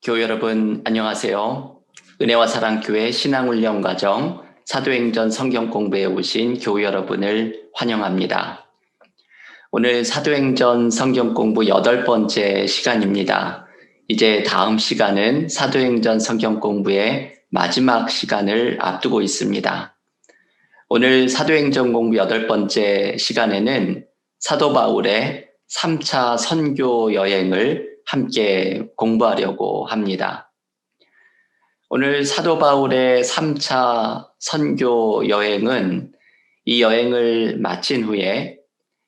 교회 여러분 안녕하세요. 은혜와 사랑교회 신앙훈련과정 사도행전 성경 공부에 오신 교회 여러분을 환영합니다. 오늘 사도행전 성경 공부 8번째 시간입니다. 이제 다음 시간은 사도행전 성경 공부의 마지막 시간을 앞두고 있습니다. 오늘 사도행전 공부 8번째 시간에는 사도 바울의 3차 선교 여행을 함께 공부하려고 합니다. 오늘 사도 바울의 3차 선교 여행은 이 여행을 마친 후에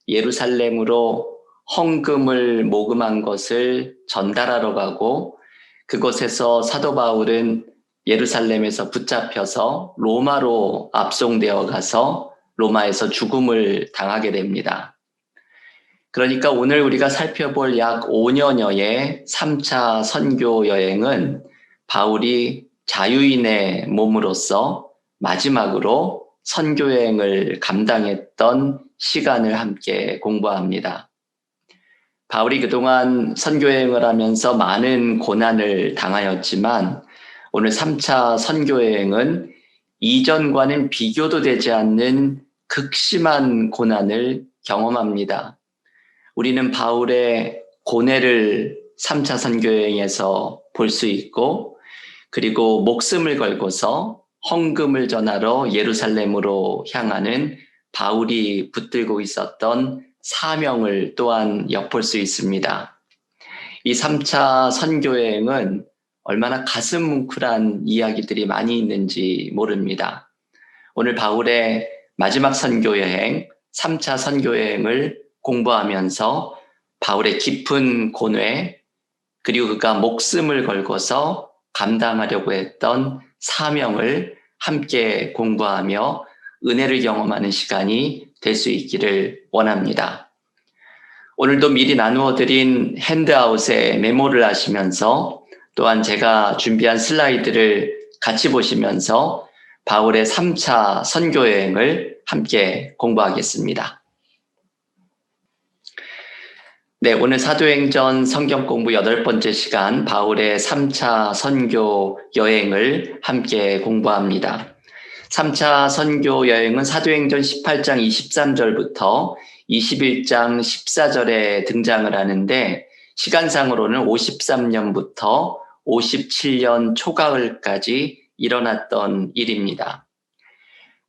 예루살렘으로 헌금을 모금한 것을 전달하러 가고 그곳에서 사도 바울은 예루살렘에서 붙잡혀서 로마로 압송되어 가서 로마에서 죽음을 당하게 됩니다. 그러니까 오늘 우리가 살펴볼 약 5년여의 3차 선교 여행은 바울이 자유인의 몸으로서 마지막으로 선교 여행을 감당했던 시간을 함께 공부합니다. 바울이 그동안 선교 여행을 하면서 많은 고난을 당하였지만 오늘 3차 선교 여행은 이전과는 비교도 되지 않는 극심한 고난을 경험합니다. 우리는 바울의 고뇌를 3차 선교여행에서 볼 수 있고 그리고 목숨을 걸고서 헌금을 전하러 예루살렘으로 향하는 바울이 붙들고 있었던 사명을 또한 엿볼 수 있습니다. 이 3차 선교여행은 얼마나 가슴 뭉클한 이야기들이 많이 있는지 모릅니다. 오늘 바울의 마지막 선교여행, 3차 선교여행을 공부하면서 바울의 깊은 고뇌 그리고 그가 목숨을 걸고서 감당하려고 했던 사명을 함께 공부하며 은혜를 경험하는 시간이 될 수 있기를 원합니다. 오늘도 미리 나누어 드린 핸드아웃에 메모를 하시면서 또한 제가 준비한 슬라이드를 같이 보시면서 바울의 3차 선교여행을 함께 공부하겠습니다. 네, 오늘 사도행전 성경 공부 8번째 시간 바울의 3차 선교 여행을 함께 공부합니다. 3차 선교 여행은 사도행전 18장 23절부터 21장 14절에 등장을 하는데 시간상으로는 53년부터 57년 초가을까지 일어났던 일입니다.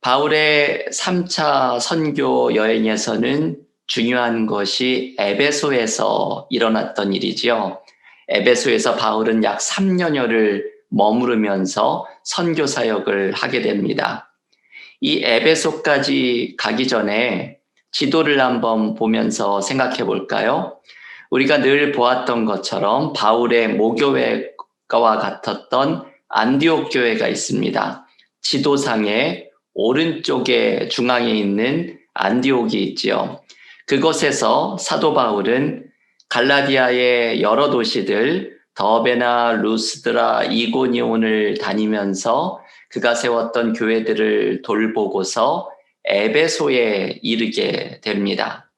바울의 3차 선교 여행에서는 중요한 것이 에베소에서 일어났던 일이지요. 에베소에서 바울은 약 3년여를 머무르면서 선교 사역을 하게 됩니다. 이 에베소까지 가기 전에 지도를 한번 보면서 생각해 볼까요? 우리가 늘 보았던 것처럼 바울의 모교회와 같았던 안디옥 교회가 있습니다. 지도상의 오른쪽에 중앙에 있는 안디옥이 있지요. 그곳에서 사도 바울은 갈라디아의 여러 도시들 더베나 루스드라 이고니온을 다니면서 그가 세웠던 교회들을 돌보고서 에베소에 이르게 됩니다.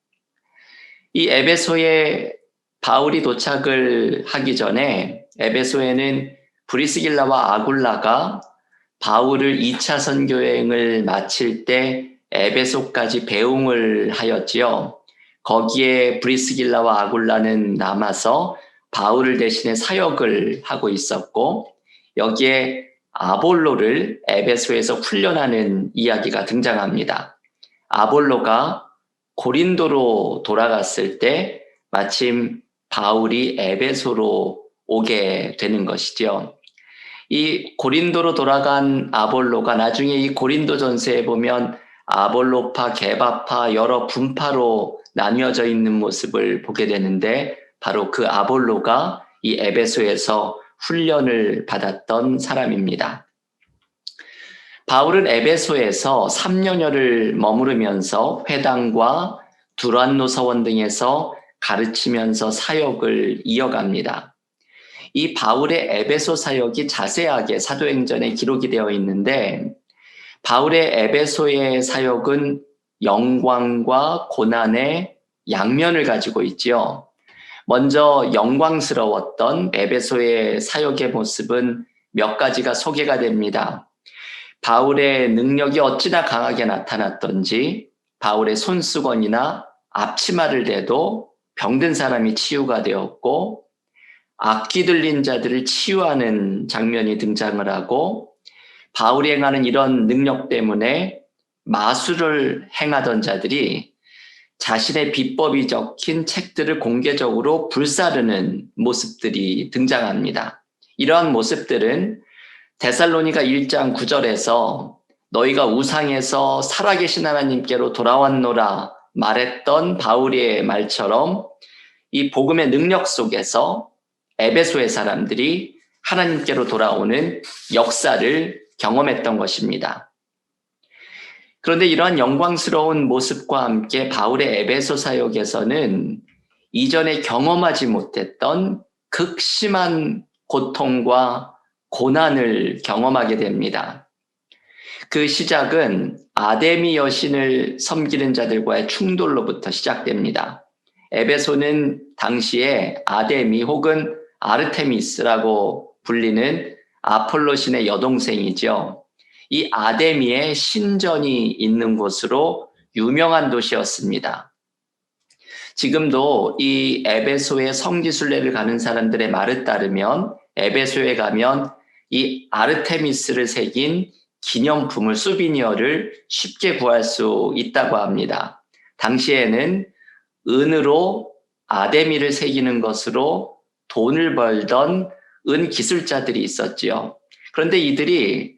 이 에베소에 바울이 도착을 하기 전에 에베소에는 브리스길라와 아굴라가 바울을 2차 선교여행을 마칠 때 에베소까지 배웅을 하였지요. 거기에 브리스길라와 아굴라는 남아서 바울을 대신해 사역을 하고 있었고 여기에 아볼로를 에베소에서 훈련하는 이야기가 등장합니다. 아볼로가 고린도로 돌아갔을 때 마침 바울이 에베소로 오게 되는 것이죠. 이 고린도로 돌아간 아볼로가 나중에 이 고린도 전서에 보면 아볼로파, 게바파 여러 분파로 나뉘어져 있는 모습을 보게 되는데 바로 그 아볼로가 이 에베소에서 훈련을 받았던 사람입니다. 바울은 에베소에서 3년여를 머무르면서 회당과 두란노 서원 등에서 가르치면서 사역을 이어갑니다. 이 바울의 에베소 사역이 자세하게 사도행전에 기록이 되어 있는데 바울의 에베소의 사역은 영광과 고난의 양면을 가지고 있지요. 먼저 영광스러웠던 에베소의 사역의 모습은 몇 가지가 소개가 됩니다. 바울의 능력이 어찌나 강하게 나타났던지 바울의 손수건이나 앞치마를 대도 병든 사람이 치유가 되었고, 악귀 들린 자들을 치유하는 장면이 등장을 하고, 바울이 행하는 이런 능력 때문에 마술을 행하던 자들이 자신의 비법이 적힌 책들을 공개적으로 불사르는 모습들이 등장합니다. 이러한 모습들은 데살로니가 1장 9절에서 너희가 우상에서 살아계신 하나님께로 돌아왔노라 말했던 바울의 말처럼 이 복음의 능력 속에서 에베소의 사람들이 하나님께로 돌아오는 역사를 경험했던 것입니다. 그런데 이러한 영광스러운 모습과 함께 바울의 에베소 사역에서는 이전에 경험하지 못했던 극심한 고통과 고난을 경험하게 됩니다. 그 시작은 아데미 여신을 섬기는 자들과의 충돌로부터 시작됩니다. 에베소는 당시에 아데미 혹은 아르테미스라고 불리는 아폴로 신의 여동생이죠. 이 아데미의 신전이 있는 곳으로 유명한 도시였습니다. 지금도 이 에베소의 성지순례를 가는 사람들의 말에 따르면 에베소에 가면 이 아르테미스를 새긴 기념품을, 수비니어를 쉽게 구할 수 있다고 합니다. 당시에는 은으로 아데미를 새기는 것으로 돈을 벌던 은 기술자들이 있었지요. 그런데 이들이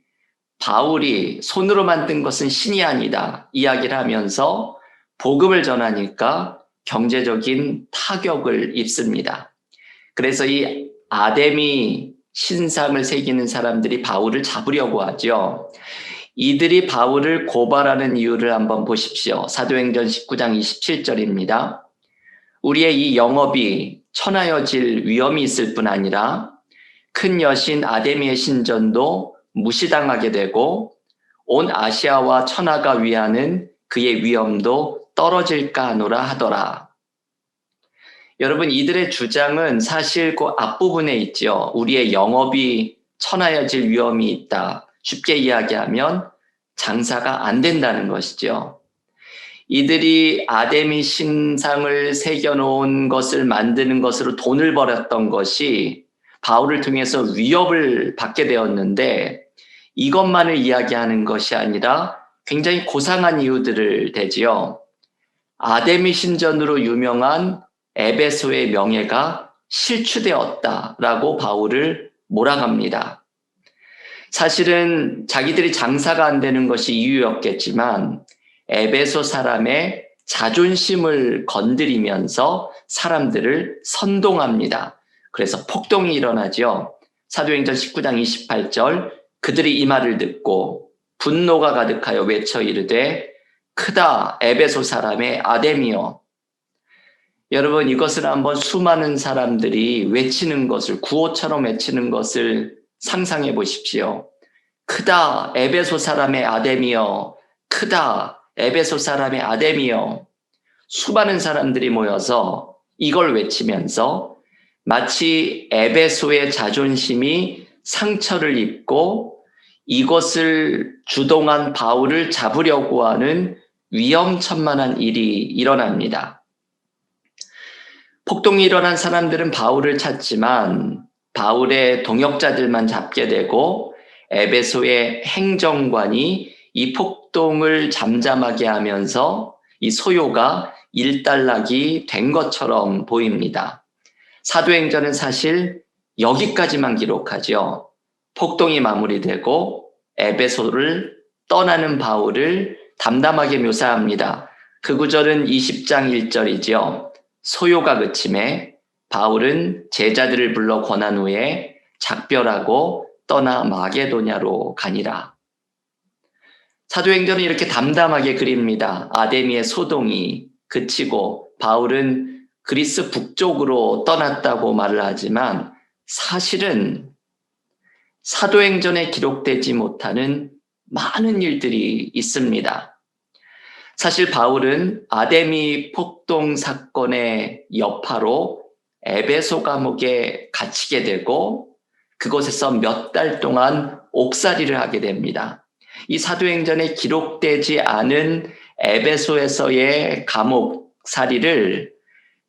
바울이 손으로 만든 것은 신이 아니다 이야기를 하면서 복음을 전하니까 경제적인 타격을 입습니다. 그래서 이 아데미 신상을 새기는 사람들이 바울을 잡으려고 하죠. 이들이 바울을 고발하는 이유를 한번 보십시오. 사도행전 19장 27절입니다. 우리의 이 영업이 천하여질 위험이 있을 뿐 아니라 큰 여신 아데미의 신전도 무시당하게 되고 온 아시아와 천하가 위하는 그의 위엄도 떨어질까 하노라 하더라. 여러분, 이들의 주장은 사실 그 앞부분에 있죠. 우리의 영업이 천하여질 위험이 있다. 쉽게 이야기하면 장사가 안 된다는 것이죠. 이들이 아데미 신상을 새겨놓은 것을 만드는 것으로 돈을 벌었던 것이 바울을 통해서 위협을 받게 되었는데, 이것만을 이야기하는 것이 아니라 굉장히 고상한 이유들을 대지요. 아데미 신전으로 유명한 에베소의 명예가 실추되었다라고 바울을 몰아갑니다. 사실은 자기들이 장사가 안 되는 것이 이유였겠지만 에베소 사람의 자존심을 건드리면서 사람들을 선동합니다. 그래서 폭동이 일어나죠. 사도행전 19장 28절, 그들이 이 말을 듣고 분노가 가득하여 외쳐 이르되 크다 에베소 사람의 아데미여. 여러분, 이것을 한번 수많은 사람들이 외치는 것을, 구호처럼 외치는 것을 상상해 보십시오. 크다 에베소 사람의 아데미여, 크다 에베소 사람의 아데미여. 수많은 사람들이 모여서 이걸 외치면서 마치 에베소의 자존심이 상처를 입고 이것을 주동한 바울을 잡으려고 하는 위험천만한 일이 일어납니다. 폭동이 일어난 사람들은 바울을 찾지만 바울의 동역자들만 잡게 되고 에베소의 행정관이 이 폭동을 잠잠하게 하면서 이 소요가 일단락이 된 것처럼 보입니다. 사도행전은 사실 여기까지만 기록하죠. 폭동이 마무리되고 에베소를 떠나는 바울을 담담하게 묘사합니다. 그 구절은 20장 1절이죠. 소요가 그침에 바울은 제자들을 불러 권한 후에 작별하고 떠나 마게도냐로 가니라. 사도행전은 이렇게 담담하게 그립니다. 아데미의 소동이 그치고 바울은 그리스 북쪽으로 떠났다고 말을 하지만 사실은 사도행전에 기록되지 못하는 많은 일들이 있습니다. 사실 바울은 아데미 폭동 사건의 여파로 에베소 감옥에 갇히게 되고 그곳에서 몇 달 동안 옥살이를 하게 됩니다. 이 사도행전에 기록되지 않은 에베소에서의 감옥살이를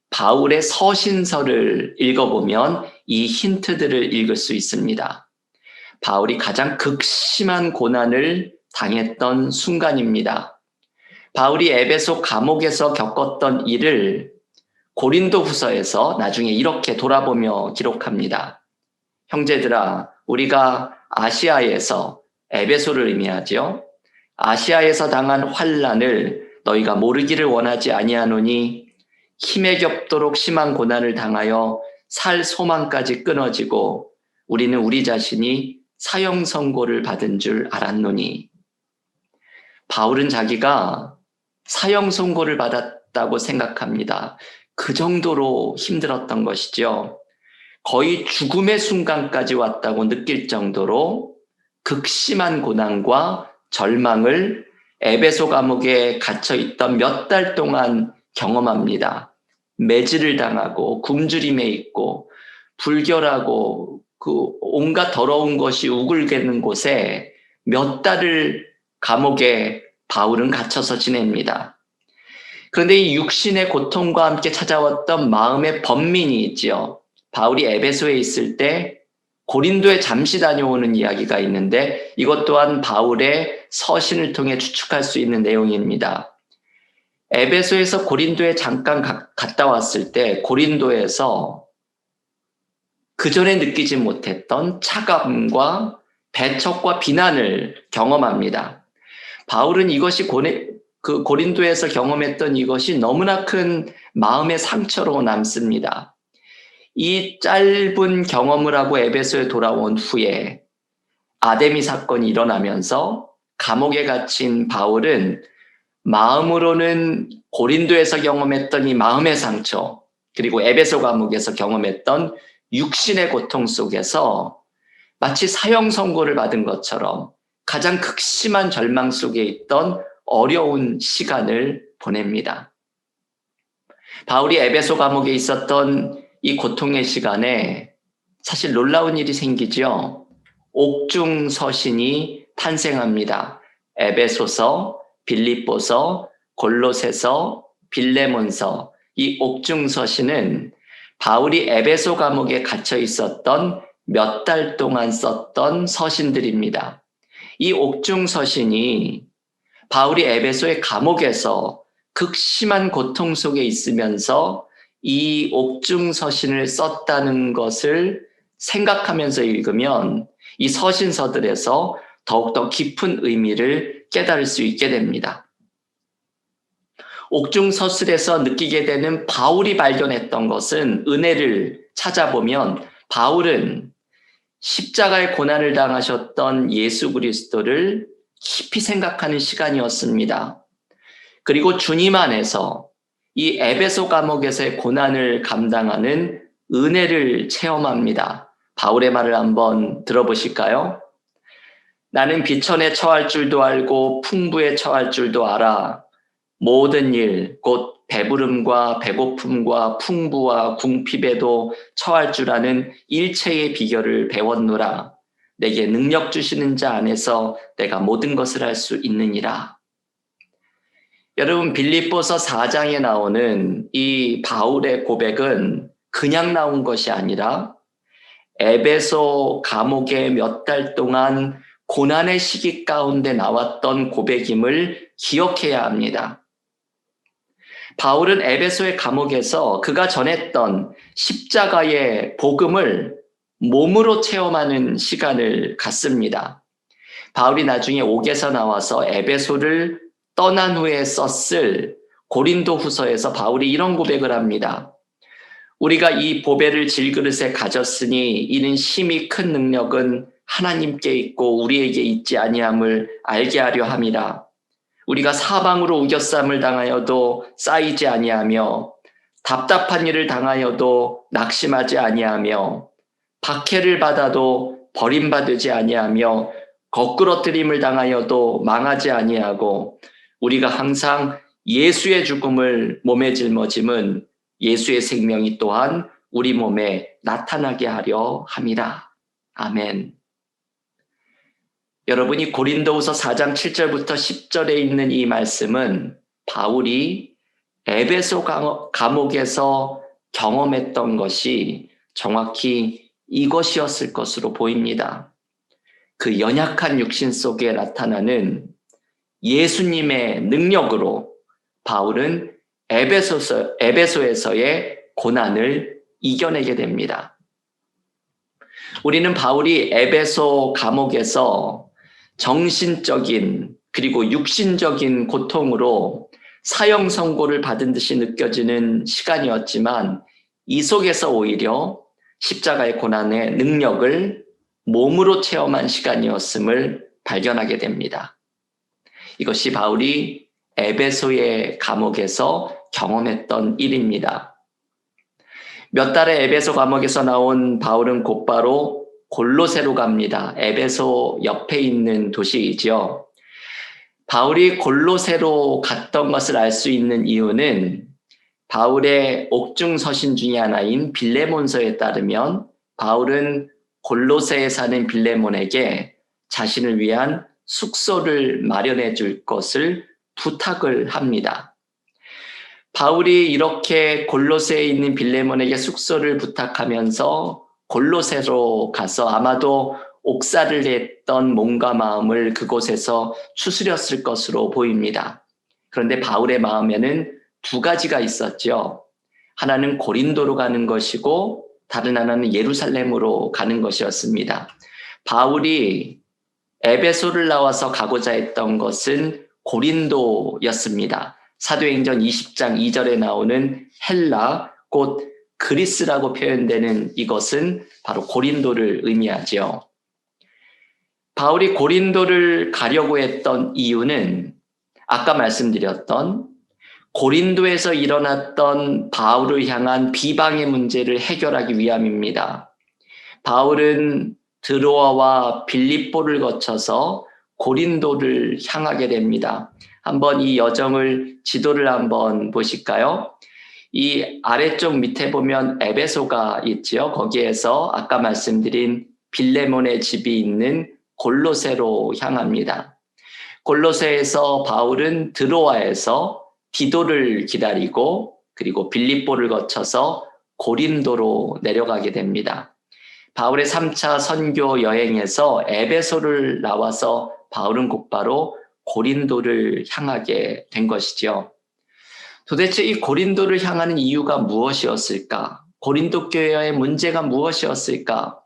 바울의 서신서를 읽어보면 이 힌트들을 읽을 수 있습니다. 바울이 가장 극심한 고난을 당했던 순간입니다. 바울이 에베소 감옥에서 겪었던 일을 고린도후서에서 나중에 이렇게 돌아보며 기록합니다. 형제들아, 우리가 아시아에서, 에베소를 의미하죠. 아시아에서 당한 환난을 너희가 모르기를 원하지 아니하노니 힘에 겹도록 심한 고난을 당하여 살 소망까지 끊어지고 우리는 우리 자신이 사형 선고를 받은 줄 알았노니. 바울은 자기가 사형 선고를 받았다고 생각합니다. 그 정도로 힘들었던 것이죠. 거의 죽음의 순간까지 왔다고 느낄 정도로 극심한 고난과 절망을 에베소 감옥에 갇혀 있던 몇 달 동안 경험합니다. 매질을 당하고 굶주림에 있고 불결하고 그 온갖 더러운 것이 우글대는 곳에 몇 달을 감옥에 바울은 갇혀서 지냅니다. 그런데 이 육신의 고통과 함께 찾아왔던 마음의 번민이 있지요. 바울이 에베소에 있을 때 고린도에 잠시 다녀오는 이야기가 있는데 이것 또한 바울의 서신을 통해 추측할 수 있는 내용입니다. 에베소에서 고린도에 잠깐 갔다 왔을 때 고린도에서 그전에 느끼지 못했던 차감과 배척과 비난을 경험합니다. 바울은 이것이 고린도에서 경험했던 이것이 너무나 큰 마음의 상처로 남습니다. 이 짧은 경험을 하고 에베소에 돌아온 후에 아데미 사건이 일어나면서 감옥에 갇힌 바울은 마음으로는 고린도에서 경험했던 이 마음의 상처, 그리고 에베소 감옥에서 경험했던 육신의 고통 속에서 마치 사형 선고를 받은 것처럼 가장 극심한 절망 속에 있던 어려운 시간을 보냅니다. 바울이 에베소 감옥에 있었던 이 고통의 시간에 사실 놀라운 일이 생기죠. 옥중 서신이 탄생합니다. 에베소서, 빌립보서, 골로새서, 빌레몬서, 이 옥중 서신은 바울이 에베소 감옥에 갇혀 있었던 몇 달 동안 썼던 서신들입니다. 이 옥중 서신이 바울이 에베소의 감옥에서 극심한 고통 속에 있으면서 이 옥중 서신을 썼다는 것을 생각하면서 읽으면 이 서신서들에서 더욱더 깊은 의미를 깨달을 수 있게 됩니다. 옥중 서술에서 느끼게 되는 바울이 발견했던 것은 은혜를 찾아보면 바울은 십자가의 고난을 당하셨던 예수 그리스도를 깊이 생각하는 시간이었습니다. 그리고 주님 안에서 이 에베소 감옥에서의 고난을 감당하는 은혜를 체험합니다. 바울의 말을 한번 들어보실까요? 나는 비천에 처할 줄도 알고 풍부에 처할 줄도 알아. 모든 일, 곧 배부름과 배고픔과 풍부와 궁핍에도 처할 줄 아는 일체의 비결을 배웠노라. 내게 능력 주시는 자 안에서 내가 모든 것을 할 수 있느니라. 여러분, 빌립보서 4장에 나오는 이 바울의 고백은 그냥 나온 것이 아니라 에베소 감옥에 몇 달 동안 고난의 시기 가운데 나왔던 고백임을 기억해야 합니다. 바울은 에베소의 감옥에서 그가 전했던 십자가의 복음을 몸으로 체험하는 시간을 갖습니다. 바울이 나중에 옥에서 나와서 에베소를 떠난 후에 썼을 고린도 후서에서 바울이 이런 고백을 합니다. 우리가 이 보배를 질그릇에 가졌으니 이는 심히 큰 능력은 하나님께 있고 우리에게 있지 아니함을 알게 하려 함이라. 우리가 사방으로 우겨쌈을 당하여도 쌓이지 아니하며 답답한 일을 당하여도 낙심하지 아니하며 박해를 받아도 버림받지 아니하며 거꾸러뜨림을 당하여도 망하지 아니하고 우리가 항상 예수의 죽음을 몸에 짊어짐은 예수의 생명이 또한 우리 몸에 나타나게 하려 함이라. 아멘. 여러분이 고린도후서 4장 7절부터 10절에 있는 이 말씀은 바울이 에베소 감옥에서 경험했던 것이 정확히 이것이었을 것으로 보입니다. 그 연약한 육신 속에 나타나는 예수님의 능력으로 바울은 에베소에서의 고난을 이겨내게 됩니다. 우리는 바울이 에베소 감옥에서 정신적인 그리고 육신적인 고통으로 사형 선고를 받은 듯이 느껴지는 시간이었지만 이 속에서 오히려 십자가의 고난의 능력을 몸으로 체험한 시간이었음을 발견하게 됩니다. 이것이 바울이 에베소의 감옥에서 경험했던 일입니다. 몇 달의 에베소 감옥에서 나온 바울은 곧바로 골로새로 갑니다. 에베소 옆에 있는 도시이죠. 바울이 골로새로 갔던 것을 알 수 있는 이유는 바울의 옥중 서신 중에 하나인 빌레몬서에 따르면 바울은 골로새에 사는 빌레몬에게 자신을 위한 숙소를 마련해 줄 것을 부탁을 합니다. 바울이 이렇게 골로새에 있는 빌레몬에게 숙소를 부탁하면서 골로새로 가서 아마도 옥살을 냈던 몸과 마음을 그곳에서 추스렸을 것으로 보입니다. 그런데 바울의 마음에는 두 가지가 있었죠. 하나는 고린도로 가는 것이고 다른 하나는 예루살렘으로 가는 것이었습니다. 바울이 에베소를 나와서 가고자 했던 것은 고린도였습니다. 사도행전 20장 2절에 나오는 헬라, 곧 그리스라고 표현되는 이것은 바로 고린도를 의미하죠. 바울이 고린도를 가려고 했던 이유는 아까 말씀드렸던 고린도에서 일어났던 바울을 향한 비방의 문제를 해결하기 위함입니다. 바울은 드로아와 빌립보를 거쳐서 고린도를 향하게 됩니다. 한번 이 여정을 지도를 한번 보실까요? 이 아래쪽 밑에 보면 에베소가 있지요. 거기에서 아까 말씀드린 빌레몬의 집이 있는 골로새로 향합니다. 골로새에서 바울은 드로아에서 디도를 기다리고 그리고 빌립보를 거쳐서 고린도로 내려가게 됩니다. 바울의 3차 선교 여행에서 에베소를 나와서 바울은 곧바로 고린도를 향하게 된 것이죠. 도대체 이 고린도를 향하는 이유가 무엇이었을까? 고린도 교회의 문제가 무엇이었을까?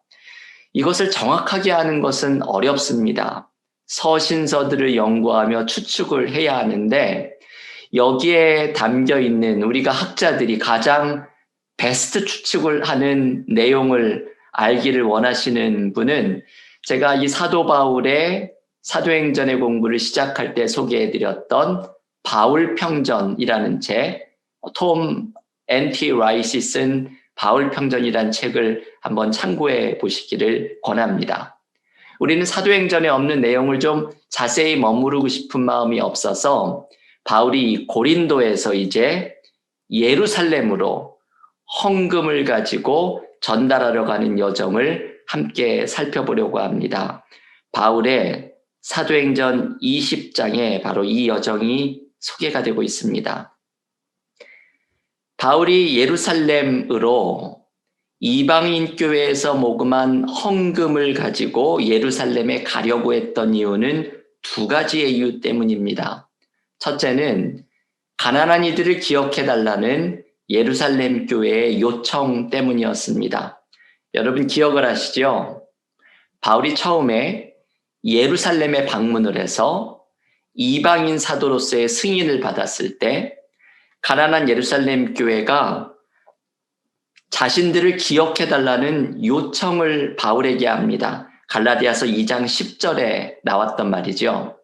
이것을 정확하게 아는 것은 어렵습니다. 서신서들을 연구하며 추측을 해야 하는데 여기에 담겨 있는 우리가 학자들이 가장 베스트 추측을 하는 내용을 알기를 원하시는 분은 제가 이 사도 바울의 사도행전의 공부를 시작할 때 소개해드렸던 바울평전이라는 책, 톰 N.T. 라이시 쓴 바울평전이라는 책을 한번 참고해 보시기를 권합니다. 우리는 사도행전에 없는 내용을 좀 자세히 머무르고 싶은 마음이 없어서 바울이 고린도에서 이제 예루살렘으로 헌금을 가지고 전달하러 가는 여정을 함께 살펴보려고 합니다. 바울의 사도행전 20장에 바로 이 여정이 소개가 되고 있습니다. 바울이 예루살렘으로 이방인 교회에서 모금한 헌금을 가지고 예루살렘에 가려고 했던 이유는 두 가지의 이유 때문입니다. 첫째는 가난한 이들을 기억해달라는 예루살렘 교회의 요청 때문이었습니다. 여러분 기억을 하시죠? 바울이 처음에 예루살렘에 방문을 해서 이방인 사도로서의 승인을 받았을 때 가난한 예루살렘 교회가 자신들을 기억해달라는 요청을 바울에게 합니다. 갈라디아서 2장 10절에 나왔던 말이죠.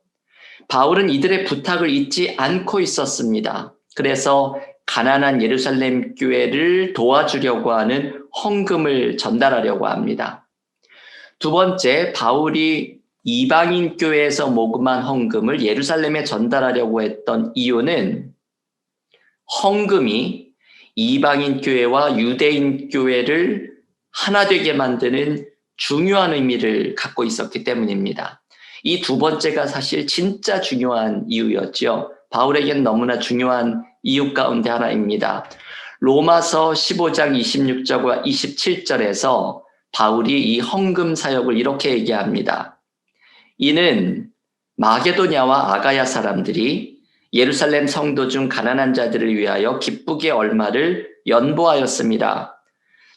바울은 이들의 부탁을 잊지 않고 있었습니다. 그래서 가난한 예루살렘 교회를 도와주려고 하는 헌금을 전달하려고 합니다. 두 번째, 바울이 이방인 교회에서 모금한 헌금을 예루살렘에 전달하려고 했던 이유는 헌금이 이방인 교회와 유대인 교회를 하나 되게 만드는 중요한 의미를 갖고 있었기 때문입니다. 이 두 번째가 사실 진짜 중요한 이유였죠. 바울에겐 너무나 중요한 이유 가운데 하나입니다. 로마서 15장 26절과 27절에서 바울이 이 헌금 사역을 이렇게 얘기합니다. 이는 마게도냐와 아가야 사람들이 예루살렘 성도 중 가난한 자들을 위하여 기쁘게 얼마를 연보하였습니다.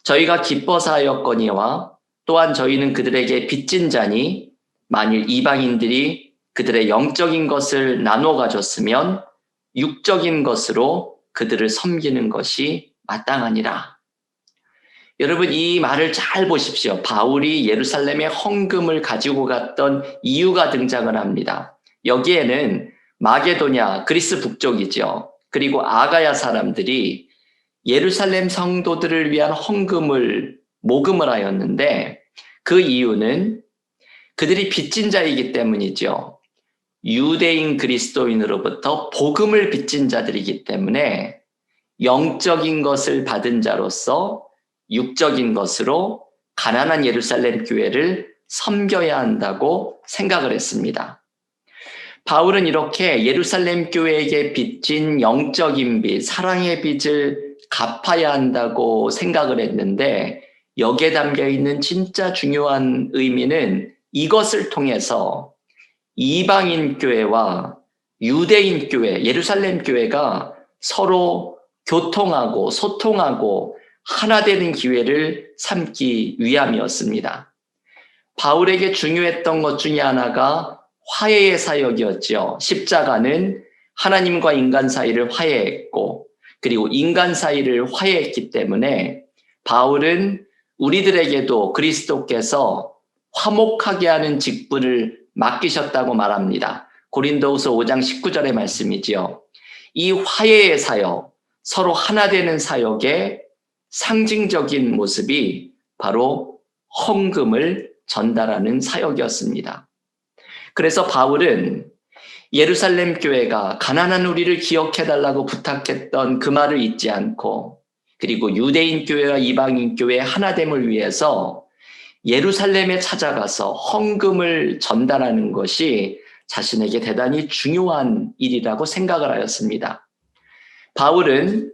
저희가 기뻐서 하였거니와 또한 저희는 그들에게 빚진 자니 만일 이방인들이 그들의 영적인 것을 나눠 가졌으면 육적인 것으로 그들을 섬기는 것이 마땅하니라. 여러분, 이 말을 잘 보십시오. 바울이 예루살렘에 헌금을 가지고 갔던 이유가 등장을 합니다. 여기에는 마게도냐, 그리스 북쪽이죠. 그리고 아가야 사람들이 예루살렘 성도들을 위한 헌금을 모금을 하였는데 그 이유는 그들이 빚진 자이기 때문이죠. 유대인 그리스도인으로부터 복음을 빚진 자들이기 때문에 영적인 것을 받은 자로서 육적인 것으로 가난한 예루살렘 교회를 섬겨야 한다고 생각을 했습니다. 바울은 이렇게 예루살렘 교회에게 빚진 영적인 빚, 사랑의 빚을 갚아야 한다고 생각을 했는데 여기에 담겨 있는 진짜 중요한 의미는 이것을 통해서 이방인 교회와 유대인 교회, 예루살렘 교회가 서로 교통하고 소통하고 하나 되는 기회를 삼기 위함이었습니다. 바울에게 중요했던 것 중에 하나가 화해의 사역이었죠. 십자가는 하나님과 인간 사이를 화해했고 그리고 인간 사이를 화해했기 때문에 바울은 우리들에게도 그리스도께서 화목하게 하는 직분을 맡기셨다고 말합니다. 고린도후서 5장 19절의 말씀이지요. 이 화해의 사역, 서로 하나 되는 사역의 상징적인 모습이 바로 헌금을 전달하는 사역이었습니다. 그래서 바울은 예루살렘 교회가 가난한 우리를 기억해달라고 부탁했던 그 말을 잊지 않고 그리고 유대인 교회와 이방인 교회의 하나됨을 위해서 예루살렘에 찾아가서 헌금을 전달하는 것이 자신에게 대단히 중요한 일이라고 생각을 하였습니다. 바울은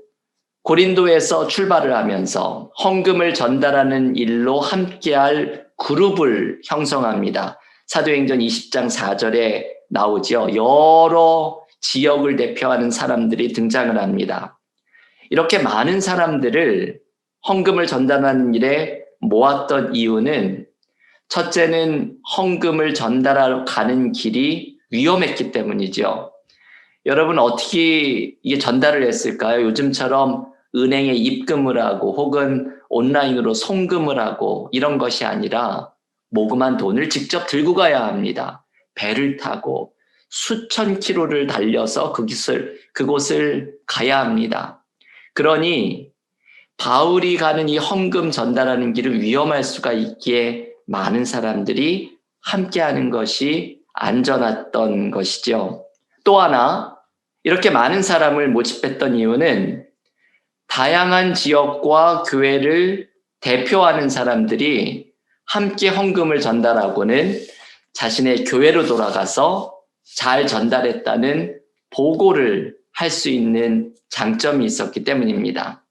고린도에서 출발을 하면서 헌금을 전달하는 일로 함께할 그룹을 형성합니다. 사도행전 20장 4절에 나오죠. 여러 지역을 대표하는 사람들이 등장을 합니다. 이렇게 많은 사람들을 헌금을 전달하는 일에 모았던 이유는 첫째는 헌금을 전달하러 가는 길이 위험했기 때문이죠. 여러분 어떻게 이게 전달을 했을까요? 요즘처럼 은행에 입금을 하고 혹은 온라인으로 송금을 하고 이런 것이 아니라 모금한 돈을 직접 들고 가야 합니다. 배를 타고 수천 킬로를 달려서 그곳을 가야 합니다. 그러니 바울이 가는 이 헌금 전달하는 길은 위험할 수가 있기에 많은 사람들이 함께하는 것이 안전했던 것이죠. 또 하나 이렇게 많은 사람을 모집했던 이유는 다양한 지역과 교회를 대표하는 사람들이 함께 헌금을 전달하고는 자신의 교회로 돌아가서 잘 전달했다는 보고를 할 수 있는 장점이 있었기 때문입니다.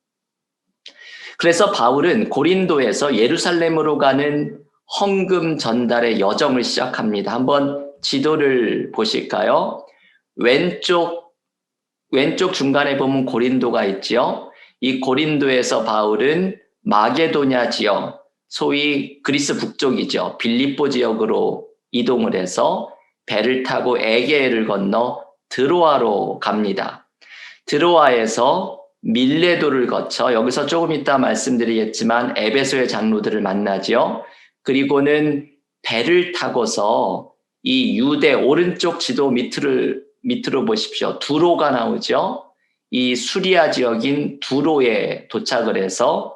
그래서 바울은 고린도에서 예루살렘으로 가는 헌금 전달의 여정을 시작합니다. 한번 지도를 보실까요? 왼쪽 중간에 보면 고린도가 있죠. 이 고린도에서 바울은 마게도냐 지역, 소위 그리스 북쪽이죠. 빌립보 지역으로 이동을 해서 배를 타고 에게해를 건너 드로아로 갑니다. 드로아에서 밀레도를 거쳐 여기서 조금 이따 말씀드리겠지만 에베소의 장로들을 만나죠. 그리고는 배를 타고서 이 유대 오른쪽 지도 밑으로 보십시오. 두로가 나오죠. 이 수리아 지역인 두로에 도착을 해서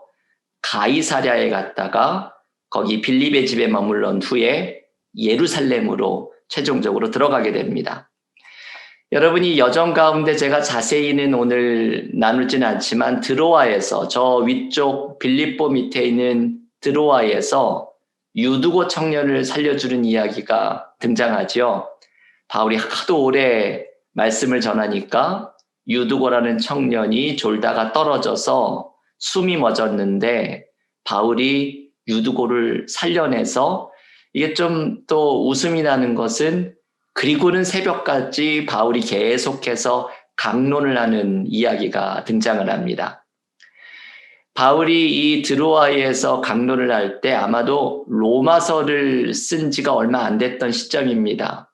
가이사랴에 갔다가 거기 빌립의 집에 머물러 후에 예루살렘으로 최종적으로 들어가게 됩니다. 여러분이 여정 가운데 제가 자세히는 오늘 나누지는 않지만 드로아에서 저 위쪽 빌립보 밑에 있는 드로아에서 유두고 청년을 살려주는 이야기가 등장하죠. 바울이 하도 오래 말씀을 전하니까 유두고라는 청년이 졸다가 떨어져서 숨이 멎었는데 바울이 유두고를 살려내서 이게 좀 또 웃음이 나는 것은 그리고는 새벽까지 바울이 계속해서 강론을 하는 이야기가 등장을 합니다. 바울이 이 드로아에서 강론을 할 때 아마도 로마서를 쓴 지가 얼마 안 됐던 시점입니다.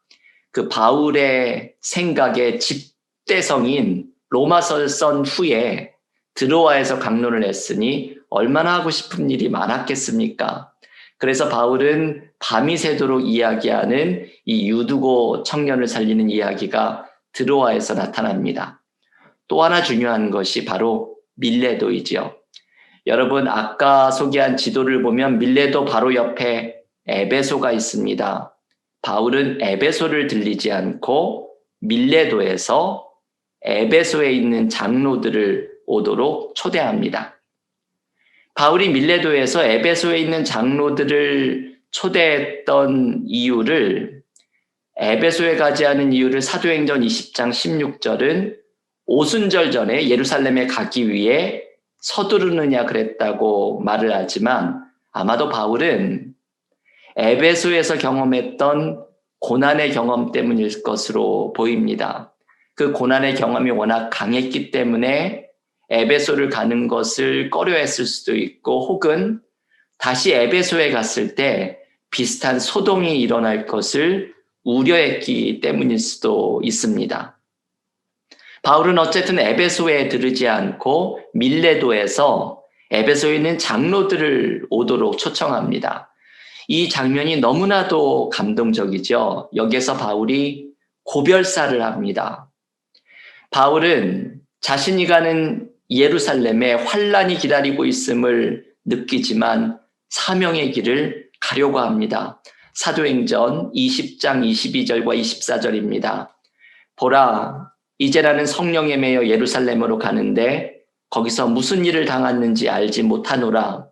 그 바울의 생각의 집대성인 로마서를 쓴 후에 드로아에서 강론을 했으니 얼마나 하고 싶은 일이 많았겠습니까? 그래서 바울은 밤이 새도록 이야기하는 이 유두고 청년을 살리는 이야기가 드로아에서 나타납니다. 또 하나 중요한 것이 바로 밀레도이죠. 여러분 아까 소개한 지도를 보면 밀레도 바로 옆에 에베소가 있습니다. 바울은 에베소를 들리지 않고 밀레도에서 에베소에 있는 장로들을 오도록 초대합니다. 바울이 밀레도에서 에베소에 있는 장로들을 초대했던 이유를 에베소에 가지 않은 이유를 사도행전 20장 16절은 오순절 전에 예루살렘에 가기 위해 서두르느냐 그랬다고 말을 하지만 아마도 바울은 에베소에서 경험했던 고난의 경험 때문일 것으로 보입니다. 그 고난의 경험이 워낙 강했기 때문에 에베소를 가는 것을 꺼려했을 수도 있고 혹은 다시 에베소에 갔을 때 비슷한 소동이 일어날 것을 우려했기 때문일 수도 있습니다. 바울은 어쨌든 에베소에 들르지 않고 밀레도에서 에베소에 있는 장로들을 오도록 초청합니다. 이 장면이 너무나도 감동적이죠. 여기에서 바울이 고별사를 합니다. 바울은 자신이 가는 예루살렘에 환란이 기다리고 있음을 느끼지만 사명의 길을 가려고 합니다. 사도행전 20장 22절과 24절입니다. 보라, 이제 나는 성령에 매여 예루살렘으로 가는데 거기서 무슨 일을 당했는지 알지 못하노라.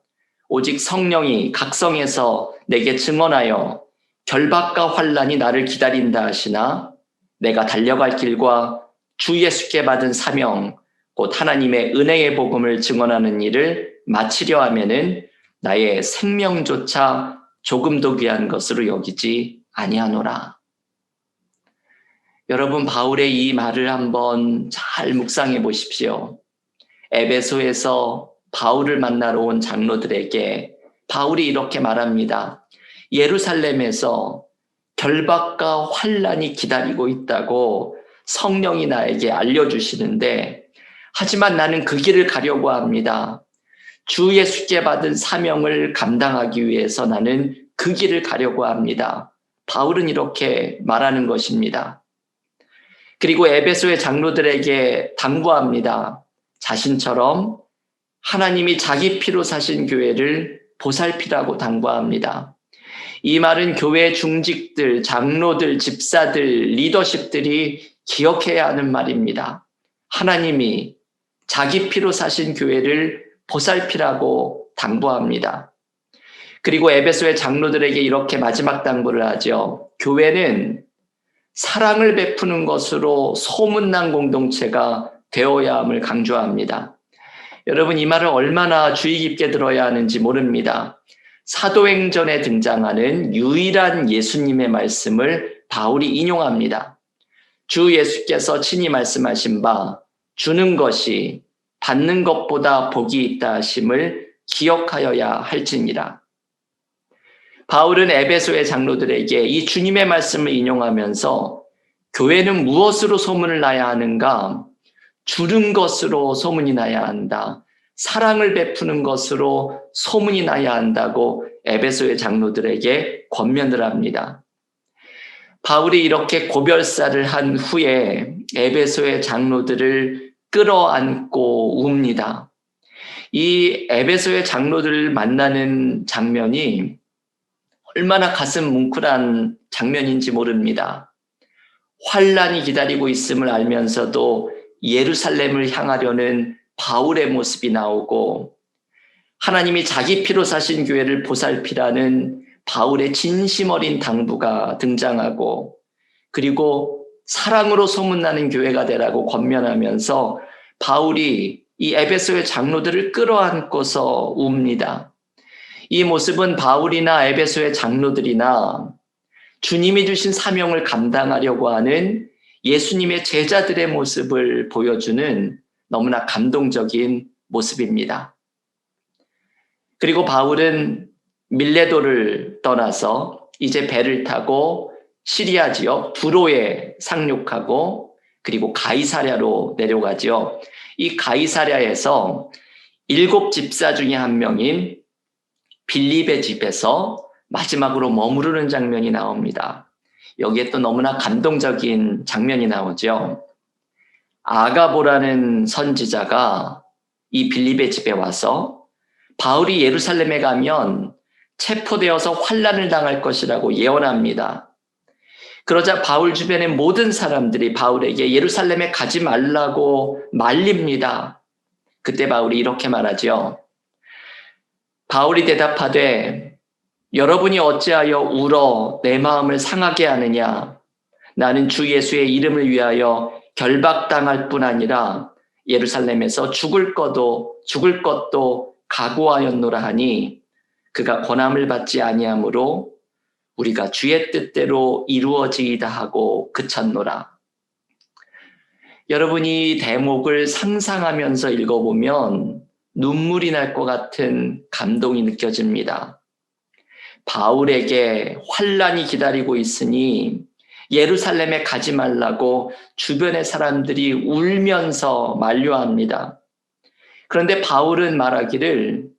오직 성령이 각성에서 내게 증언하여 결박과 환란이 나를 기다린다 하시나 내가 달려갈 길과 주 예수께 받은 사명 곧 하나님의 은혜의 복음을 증언하는 일을 마치려 하면은 나의 생명조차 조금도 귀한 것으로 여기지 아니하노라. 여러분 바울의 이 말을 한번 잘 묵상해 보십시오. 에베소에서 바울을 만나러 온 장로들에게 바울이 이렇게 말합니다. 예루살렘에서 결박과 환란이 기다리고 있다고 성령이 나에게 알려주시는데 하지만 나는 그 길을 가려고 합니다. 주 예수께 받은 사명을 감당하기 위해서 나는 그 길을 가려고 합니다. 바울은 이렇게 말하는 것입니다. 그리고 에베소의 장로들에게 당부합니다. 자신처럼 하나님이 자기 피로 사신 교회를 보살피라고 당부합니다. 이 말은 교회 중직들, 장로들, 집사들, 리더십들이 기억해야 하는 말입니다. 하나님이 자기 피로 사신 교회를 보살피라고 당부합니다. 그리고 에베소의 장로들에게 이렇게 마지막 당부를 하죠. 교회는 사랑을 베푸는 것으로 소문난 공동체가 되어야 함을 강조합니다. 여러분 이 말을 얼마나 주의 깊게 들어야 하는지 모릅니다. 사도행전에 등장하는 유일한 예수님의 말씀을 바울이 인용합니다. 주 예수께서 친히 말씀하신 바 주는 것이 받는 것보다 복이 있다 하심을 기억하여야 할지니라. 바울은 에베소의 장로들에게 이 주님의 말씀을 인용하면서 교회는 무엇으로 소문을 나야 하는가? 주는 것으로 소문이 나야 한다. 사랑을 베푸는 것으로 소문이 나야 한다고 에베소의 장로들에게 권면을 합니다. 바울이 이렇게 고별사를 한 후에 에베소의 장로들을 끌어안고 웁니다. 이 에베소의 장로들을 만나는 장면이 얼마나 가슴 뭉클한 장면인지 모릅니다. 환란이 기다리고 있음을 알면서도 예루살렘을 향하려는 바울의 모습이 나오고, 하나님이 자기 피로 사신 교회를 보살피라는 바울의 진심 어린 당부가 등장하고, 그리고 사랑으로 소문나는 교회가 되라고 권면하면서 바울이 이 에베소의 장로들을 끌어안고서 웁니다. 이 모습은 바울이나 에베소의 장로들이나 주님이 주신 사명을 감당하려고 하는 예수님의 제자들의 모습을 보여주는 너무나 감동적인 모습입니다. 그리고 바울은 밀레도를 떠나서 이제 배를 타고 시리아 지역 두로에 상륙하고, 그리고 가이사랴로 내려가죠. 이 가이사랴에서 7 집사 중에 한 명인 빌립의 집에서 마지막으로 머무르는 장면이 나옵니다. 여기에 또 너무나 감동적인 장면이 나오죠. 아가보라는 선지자가 이 빌립의 집에 와서 바울이 예루살렘에 가면 체포되어서 환란을 당할 것이라고 예언합니다. 그러자 바울 주변의 모든 사람들이 바울에게 예루살렘에 가지 말라고 말립니다. 그때 바울이 이렇게 말하죠. 바울이 대답하되 여러분이 어찌하여 울어 내 마음을 상하게 하느냐. 나는 주 예수의 이름을 위하여 결박당할 뿐 아니라 예루살렘에서 죽을 것도 각오하였노라 하니 그가 권함을 받지 아니하므로 우리가 주의 뜻대로 이루어지이다 하고 그쳤노라. 여러분이 대목을 상상하면서 읽어보면 눈물이 날 것 같은 감동이 느껴집니다. 바울에게 환란이 기다리고 있으니 예루살렘에 가지 말라고 주변의 사람들이 울면서 만류합니다. 그런데 바울은 말하기를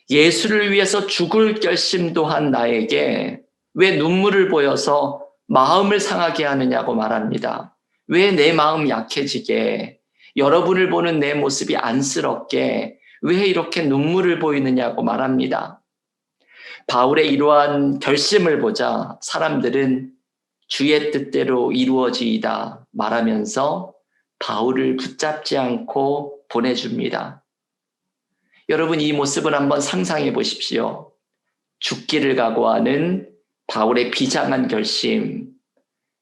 예수를 위해서 죽을 결심도 한 나에게 왜 눈물을 보여서 마음을 상하게 하느냐고 말합니다. 왜 내 마음 약해지게, 여러분을 보는 내 모습이 안쓰럽게 왜 이렇게 눈물을 보이느냐고 말합니다. 바울의 이러한 결심을 보자 사람들은 주의 뜻대로 이루어지이다 말하면서 바울을 붙잡지 않고 보내줍니다. 여러분, 이 모습을 한번 상상해 보십시오. 죽기를 각오하는 바울의 비장한 결심,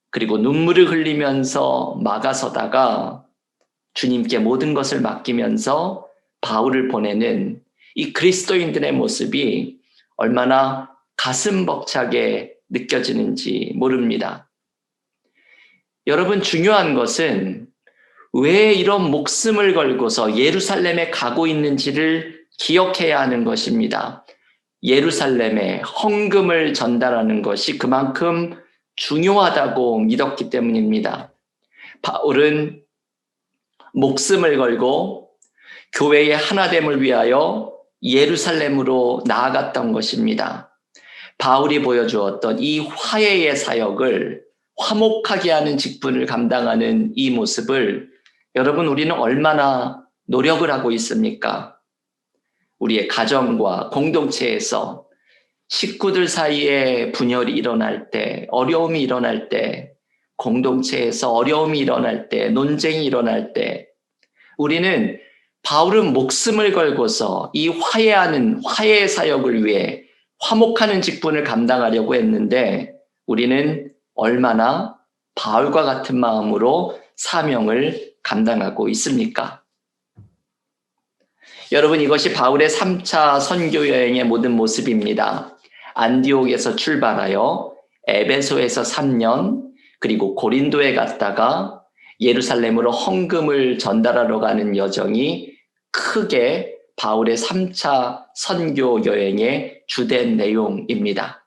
그리고 눈물을 흘리면서 막아서다가 주님께 모든 것을 맡기면서 바울을 보내는 이 그리스도인들의 모습이 얼마나 가슴 벅차게 느껴지는지 모릅니다. 여러분, 중요한 것은 왜 이런 목숨을 걸고서 예루살렘에 가고 있는지를 기억해야 하는 것입니다. 예루살렘에 헌금을 전달하는 것이 그만큼 중요하다고 믿었기 때문입니다. 바울은 목숨을 걸고 교회의 하나됨을 위하여 예루살렘으로 나아갔던 것입니다. 바울이 보여주었던 이 화해의 사역을, 화목하게 하는 직분을 감당하는 이 모습을 여러분, 우리는 얼마나 노력을 하고 있습니까? 우리의 가정과 공동체에서 식구들 사이에 분열이 일어날 때, 어려움이 일어날 때, 공동체에서 어려움이 일어날 때, 논쟁이 일어날 때, 우리는 바울은 목숨을 걸고서 이 화해의 사역을 위해 화목하는 직분을 감당하려고 했는데, 우리는 얼마나 바울과 같은 마음으로 사명을 감당하고 있습니까? 여러분, 이것이 바울의 3차 선교 여행의 모든 모습입니다. 안디옥에서 출발하여 에베소에서 3년, 그리고 고린도에 갔다가 예루살렘으로 헌금을 전달하러 가는 여정이 크게 바울의 3차 선교 여행의 주된 내용입니다.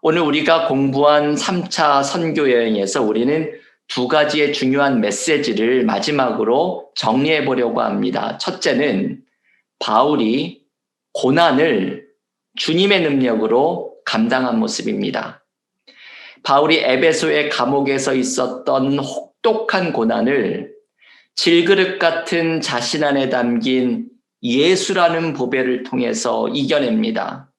오늘 우리가 공부한 3차 선교 여행에서 우리는 2가지의 중요한 메시지를 마지막으로 정리해 보려고 합니다. 첫째는 바울이 고난을 주님의 능력으로 감당한 모습입니다. 바울이 에베소의 감옥에서 있었던 혹독한 고난을 질그릇 같은 자신 안에 담긴 예수라는 보배를 통해서 이겨냅니다.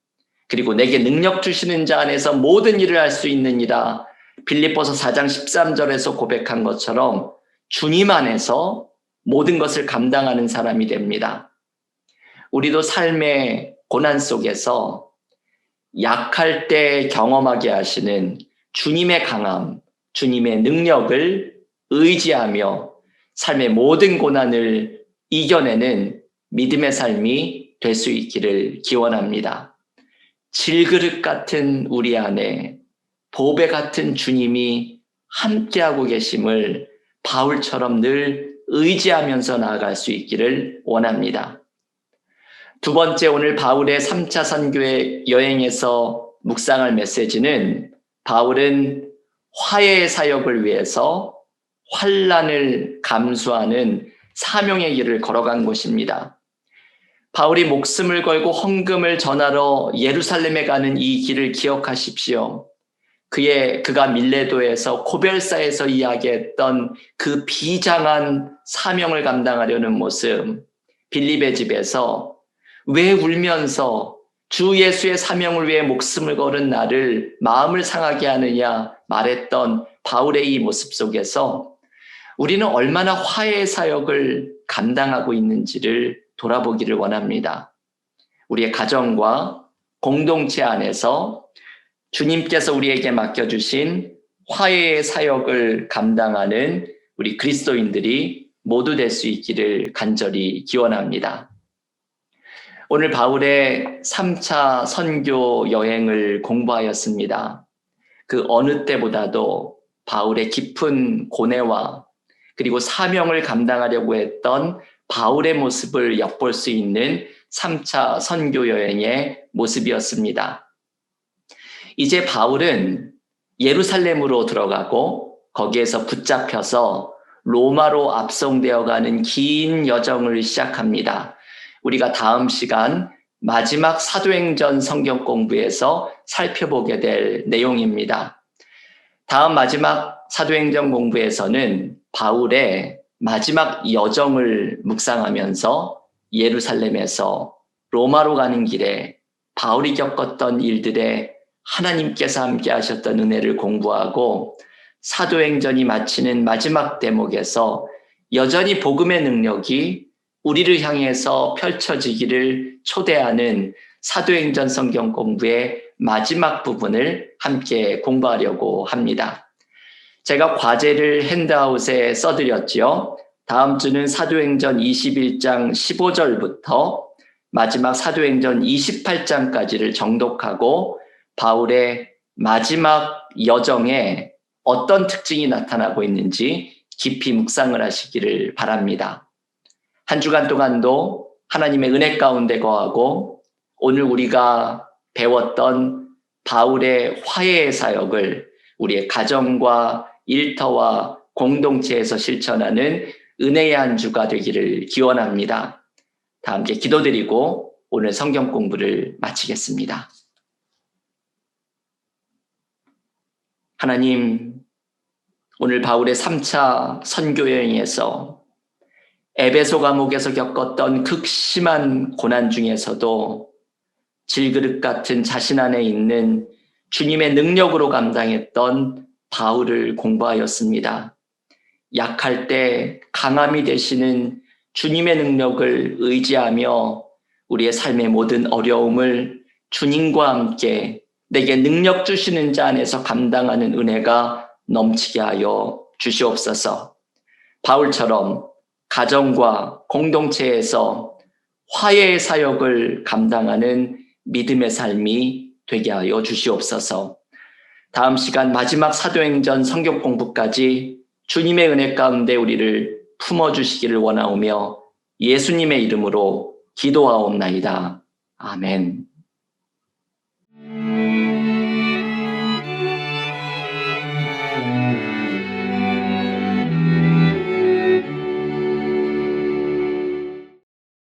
그리고 내게 능력 주시는 자 안에서 모든 일을 할 수 있느니라 빌립보서 4장 13절에서 고백한 것처럼 주님 안에서 모든 것을 감당하는 사람이 됩니다. 우리도 삶의 고난 속에서 약할 때 경험하게 하시는 주님의 강함, 주님의 능력을 의지하며 삶의 모든 고난을 이겨내는 믿음의 삶이 될 수 있기를 기원합니다. 질그릇 같은 우리 안에 보배 같은 주님이 함께하고 계심을 바울처럼 늘 의지하면서 나아갈 수 있기를 원합니다. 두 번째, 오늘 바울의 3차 선교의 여행에서 묵상할 메시지는 바울은 화해의 사역을 위해서 환난을 감수하는 사명의 길을 걸어간 것입니다. 바울이 목숨을 걸고 헌금을 전하러 예루살렘에 가는 이 길을 기억하십시오. 그가 밀레도에서 고별사에서 이야기했던 그 비장한 사명을 감당하려는 모습, 빌립의 집에서 왜 울면서 주 예수의 사명을 위해 목숨을 걸은 나를 마음을 상하게 하느냐 말했던 바울의 이 모습 속에서 우리는 얼마나 화해의 사역을 감당하고 있는지를 돌아보기를 원합니다. 우리의 가정과 공동체 안에서 주님께서 우리에게 맡겨주신 화해의 사역을 감당하는 우리 그리스도인들이 모두 될 수 있기를 간절히 기원합니다. 오늘 바울의 3차 선교 여행을 공부하였습니다. 그 어느 때보다도 바울의 깊은 고뇌와 그리고 사명을 감당하려고 했던 바울의 모습을 엿볼 수 있는 3차 선교 여행의 모습이었습니다. 이제 바울은 예루살렘으로 들어가고 거기에서 붙잡혀서 로마로 압송되어 가는 긴 여정을 시작합니다. 우리가 다음 시간 마지막 사도행전 성경 공부에서 살펴보게 될 내용입니다. 다음 마지막 사도행전 공부에서는 바울의 마지막 여정을 묵상하면서 예루살렘에서 로마로 가는 길에 바울이 겪었던 일들에 하나님께서 함께 하셨던 은혜를 공부하고 사도행전이 마치는 마지막 대목에서 여전히 복음의 능력이 우리를 향해서 펼쳐지기를 초대하는 사도행전 성경 공부의 마지막 부분을 함께 공부하려고 합니다. 제가 과제를 핸드아웃에 써드렸죠. 다음 주는 사도행전 21장 15절부터 마지막 사도행전 28장까지를 정독하고 바울의 마지막 여정에 어떤 특징이 나타나고 있는지 깊이 묵상을 하시기를 바랍니다. 한 주간 동안도 하나님의 은혜 가운데 거하고 오늘 우리가 배웠던 바울의 화해의 사역을 우리의 가정과 일터와 공동체에서 실천하는 은혜의 한 주가 되기를 기원합니다. 다 함께 기도드리고 오늘 성경 공부를 마치겠습니다. 하나님, 오늘 바울의 3차 선교 여행에서 에베소 감옥에서 겪었던 극심한 고난 중에서도 질그릇 같은 자신 안에 있는 주님의 능력으로 감당했던 바울을 공부하였습니다. 약할 때 강함이 되시는 주님의 능력을 의지하며 우리의 삶의 모든 어려움을 주님과 함께 내게 능력 주시는 자 안에서 감당하는 은혜가 넘치게 하여 주시옵소서. 바울처럼 가정과 공동체에서 화해의 사역을 감당하는 믿음의 삶이 되게 하여 주시옵소서. 다음 시간 마지막 사도행전 성경 공부까지 주님의 은혜 가운데 우리를 품어주시기를 원하오며 예수님의 이름으로 기도하옵나이다. 아멘.